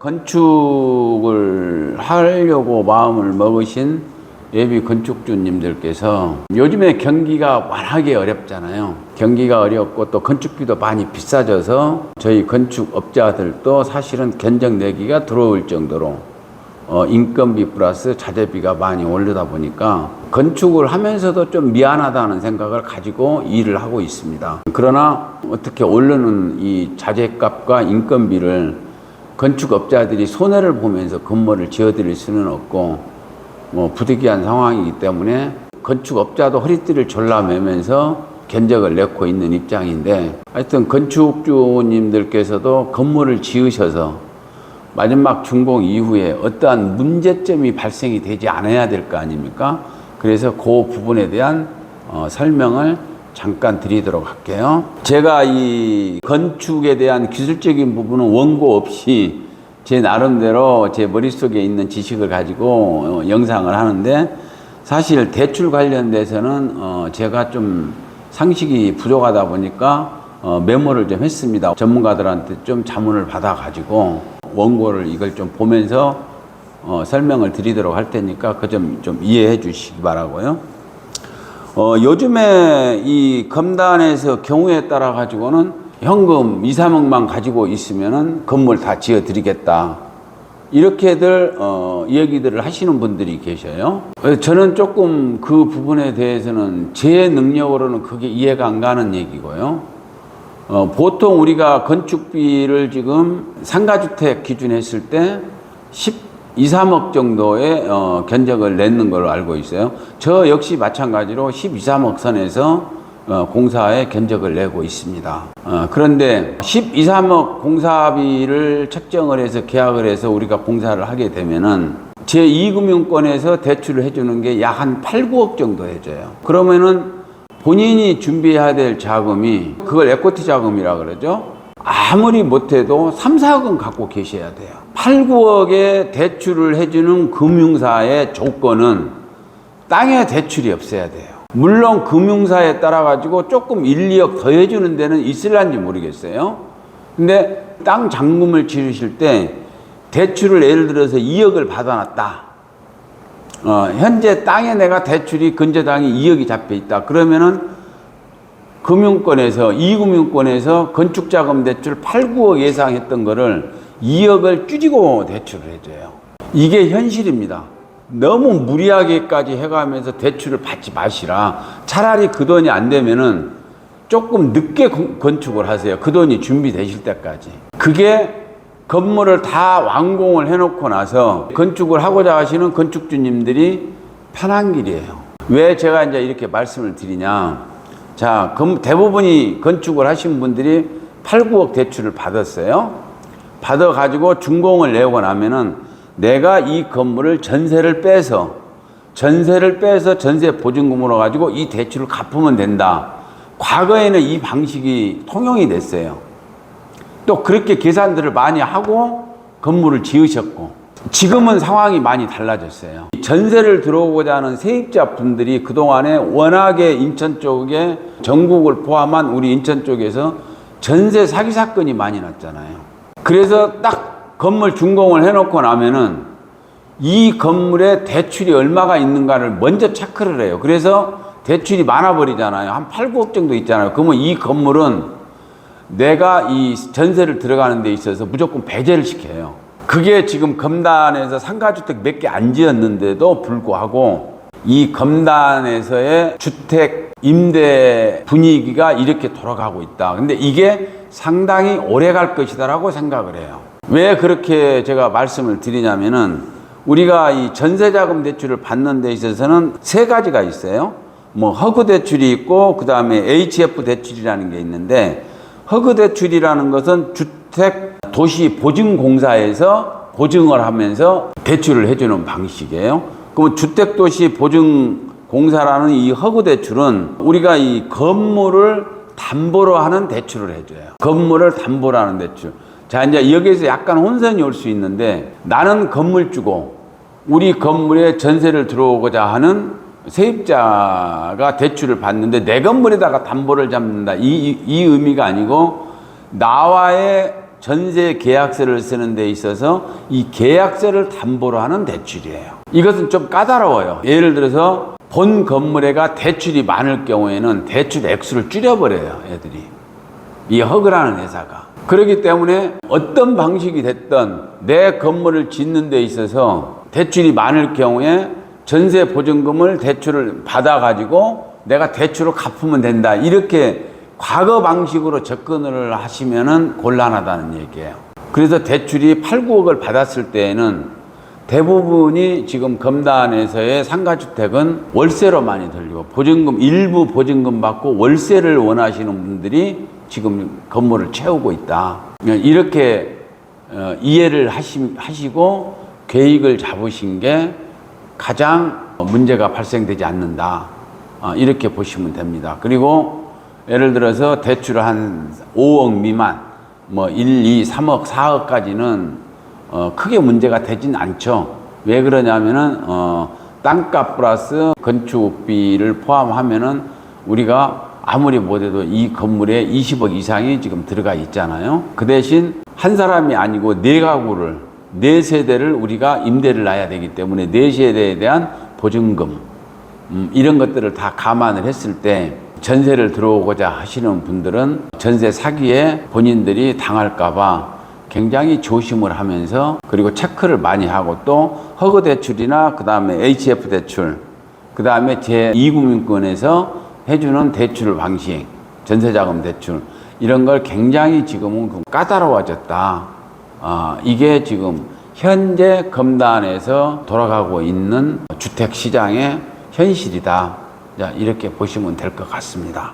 건축을 하려고 마음을 먹으신 예비 건축주님들께서 요즘에 경기가 워낙에 어렵잖아요. 경기가 어렵고 또 건축비도 많이 비싸져서 저희 건축업자들도 사실은 견적 내기가 들어올 정도로 인건비 플러스 자재비가 많이 오르다 보니까 건축을 하면서도 좀 미안하다는 생각을 가지고 일을 하고 있습니다. 그러나 어떻게 오르는 이 자재값과 인건비를 건축업자들이 손해를 보면서 건물을 지어드릴 수는 없고 부득이한 상황이기 때문에 건축업자도 허리띠를 졸라매면서 견적을 내고 있는 입장인데, 하여튼 건축주님들께서도 건물을 지으셔서 마지막 준공 이후에 어떠한 문제점이 발생이 되지 않아야 될 거 아닙니까? 그래서 그 부분에 대한 설명을 잠깐 드리도록 할게요. 제가 이 건축에 대한 기술적인 부분은 원고 없이 제 나름대로 제 머릿속에 있는 지식을 가지고 영상을 하는데, 사실 대출 관련돼서는 제가 좀 상식이 부족하다 보니까 메모를 좀 했습니다. 전문가들한테 좀 자문을 받아 가지고 원고를 이걸 좀 보면서 설명을 드리도록 할 테니까 그 점 좀 이해해 주시기 바라고요. 요즘에 이 검단에서 경우에 따라 가지고는 현금 2, 3억만 가지고 있으면은 건물 다 지어 드리겠다, 이렇게들 얘기들을 하시는 분들이 계셔요. 저는 조금 그 부분에 대해서는 제 능력으로는 그게 이해가 안 가는 얘기고요. 보통 우리가 건축비를 지금 상가주택 기준 했을 때 12, 3억 정도의 견적을 내는 걸로 알고 있어요. 저 역시 마찬가지로 12, 3억 선에서 공사에 견적을 내고 있습니다. 그런데 12, 3억 공사비를 책정을 해서 계약을 해서 우리가 공사를 하게 되면은 제2금융권에서 대출을 해주는 게 약 한 8, 9억 정도 해줘요. 그러면은 본인이 준비해야 될 자금이, 그걸 에코티 자금이라 그러죠. 아무리 못해도 3, 4억은 갖고 계셔야 돼요. 8, 9억에 대출을 해주는 금융사의 조건은 땅에 대출이 없어야 돼요. 물론 금융사에 따라 가지고 조금 1, 2억 더 해주는 데는 있을란지 모르겠어요. 근데 땅 잔금을 치르실 때 대출을 예를 들어서 2억을 받아놨다. 현재 땅에 내가 대출이 근저당이 2억이 잡혀 있다. 그러면은 금융권에서, 이금융권에서 건축자금 대출 8, 9억 예상했던 거를 2억을 줄이고 대출을 해줘요. 이게 현실입니다. 너무 무리하게까지 해가면서 대출을 받지 마시라. 차라리 그 돈이 안 되면은 조금 늦게 건축을 하세요. 그 돈이 준비되실 때까지. 그게 건물을 다 완공을 해놓고 나서 건축을 하고자 하시는 건축주님들이 편한 길이에요. 왜 제가 이제 이렇게 말씀을 드리냐. 자, 대부분이 건축을 하신 분들이 8, 9억 대출을 받았어요. 받아가지고 준공을 내고 나면은 내가 이 건물을 전세를 빼서 전세 보증금으로 가지고 이 대출을 갚으면 된다. 과거에는 이 방식이 통용이 됐어요. 또 그렇게 계산들을 많이 하고 건물을 지으셨고, 지금은 상황이 많이 달라졌어요. 전세를 들어오고자 하는 세입자 분들이 그동안에 워낙에 인천 쪽에, 전국을 포함한 우리 인천 쪽에서 전세 사기 사건이 많이 났잖아요. 그래서 딱 건물 준공을 해놓고 나면은 이 건물에 대출이 얼마가 있는가를 먼저 체크를 해요. 그래서 대출이 많아버리잖아요. 한 8, 9억 정도 있잖아요. 그러면 이 건물은 내가 이 전세를 들어가는 데 있어서 무조건 배제를 시켜요. 그게 지금 검단에서 상가주택 몇 개 안 지었는데도 불구하고 이 검단에서의 주택 임대 분위기가 이렇게 돌아가고 있다. 근데 이게 상당히 오래 갈 것이다라고 생각을 해요. 왜 그렇게 제가 말씀을 드리냐면은, 우리가 이 전세자금 대출을 받는 데 있어서는 세 가지가 있어요. 허그 대출이 있고, 그 다음에 HF 대출이라는 게 있는데, 허그 대출이라는 것은 주택도시보증공사에서 보증을 하면서 대출을 해주는 방식이에요. 그럼 주택도시보증공사라는 이 허그 대출은 우리가 이 건물을 담보로 하는 대출을 해줘요. 건물을 담보로 하는 대출. 자, 이제 여기에서 약간 혼선이 올 수 있는데, 나는 건물주고 우리 건물에 전세를 들어오고자 하는 세입자가 대출을 받는데 내 건물에다가 담보를 잡는다, 이 의미가 아니고, 나와의 전세 계약서를 쓰는 데 있어서 이 계약서를 담보로 하는 대출이에요. 이것은 좀 까다로워요. 예를 들어서 본 건물에가 대출이 많을 경우에는 대출 액수를 줄여버려요, 애들이. 이 허그라는 회사가. 그렇기 때문에 어떤 방식이 됐든 내 건물을 짓는 데 있어서 대출이 많을 경우에 전세 보증금을 대출을 받아가지고 내가 대출을 갚으면 된다. 이렇게 과거 방식으로 접근을 하시면은 곤란하다는 얘기예요. 그래서 대출이 8, 9억을 받았을 때에는 대부분이 지금 검단에서의 상가주택은 월세로 많이 들리고 보증금, 일부 보증금 받고 월세를 원하시는 분들이 지금 건물을 채우고 있다. 이렇게 이해를 하시고 계획을 잡으신 게 가장 문제가 발생되지 않는다. 이렇게 보시면 됩니다. 그리고 예를 들어서 대출을 한 5억 미만, 뭐 1, 2, 3억, 4억까지는 크게 문제가 되진 않죠. 왜 그러냐면은 땅값 플러스 건축비를 포함하면은 우리가 아무리 못해도 이 건물에 20억 이상이 지금 들어가 있잖아요. 그 대신 한 사람이 아니고 네 가구를, 네 세대를 우리가 임대를 놔야 되기 때문에 네 세대에 대한 보증금 이런 것들을 다 감안을 했을 때 전세를 들어오고자 하시는 분들은 전세 사기에 본인들이 당할까봐 굉장히 조심을 하면서, 그리고 체크를 많이 하고, 또 허그 대출이나 그 다음에 HF 대출, 그 다음에 제2금융권에서 해주는 대출 방식, 전세자금 대출, 이런 걸 굉장히 지금은 까다로워졌다. 이게 지금 현재 검단에서 돌아가고 있는 주택시장의 현실이다. 이렇게 보시면 될 것 같습니다.